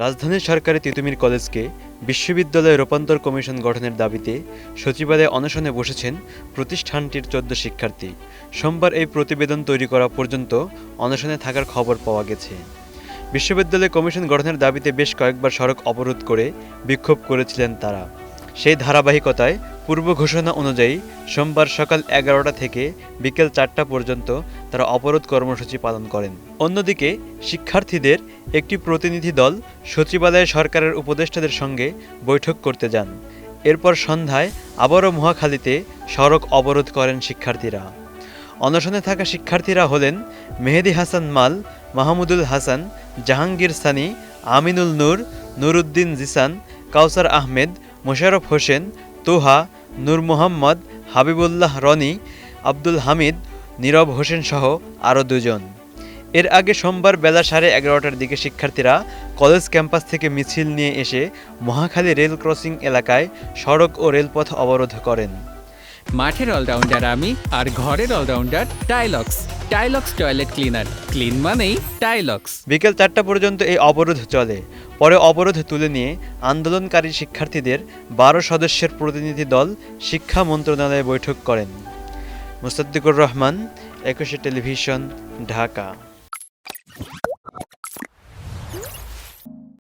রাজধানীর সরকারি তিতুমির কলেজকে বিশ্ববিদ্যালয়ে রূপান্তর কমিশন গঠনের দাবিতে সচিবালয়ে অনশনে বসেছেন প্রতিষ্ঠানটির ১৪ শিক্ষার্থী। সোমবার এই প্রতিবেদন তৈরি করা পর্যন্ত অনশনে থাকার খবর পাওয়া গেছে। বিশ্ববিদ্যালয় কমিশন গঠনের দাবিতে বেশ কয়েকবার সড়ক অবরোধ করে বিক্ষোভ করেছিলেন তারা। সেই ধারাবাহিকতায় পূর্ব ঘোষণা অনুযায়ী সোমবার সকাল ১১টা থেকে বিকেল ৪টা পর্যন্ত তারা অবরোধ কর্মসূচি পালন করেন। অন্যদিকে শিক্ষার্থীদের একটি প্রতিনিধি দল সচিবালয়ে সরকারের উপদেষ্টাদের সঙ্গে বৈঠক করতে যান। এরপর সন্ধ্যায় আবারও মহাখালীতে সড়ক অবরোধ করেন শিক্ষার্থীরা। অনশনে থাকা শিক্ষার্থীরা হলেন মেহেদী হাসান মাল, মাহমুদুল হাসান, জাহাঙ্গীর সানি, আমিনুল নূর, নুরুদ্দিন জিসান, কাউসার আহমেদ, মোশাররফ হোসেন, তোহা, নূর মোহাম্মদ, হাবিবুল্লাহ রনি, আব্দুল হামিদ, নীরব হোসেন সহ আরও দুজন। এর আগে সোমবার বেলা 11:30টার দিকে শিক্ষার্থীরা কলেজ ক্যাম্পাস থেকে মিছিল নিয়ে এসে মহাখালী রেল ক্রসিং এলাকায় সড়ক ও রেলপথ অবরোধ করেন। মাঠের অলরাউন্ডার আমি, আর ঘরের all rounder Tylox. Tylox toilet cleaner, clean মানেই টাইলক্স। বিকেল 4টা পর্যন্ত এই অবরোধ চলে। পরে অবরোধ তুলে নিয়ে আন্দোলনকারী শিক্ষার্থীদের 12 সদস্যের প্রতিনিধি দল শিক্ষা মন্ত্রণালয়ে বৈঠক করেন। মুসাদ্দিকুর রহমান, 21 টেলিভিশন, ঢাকা।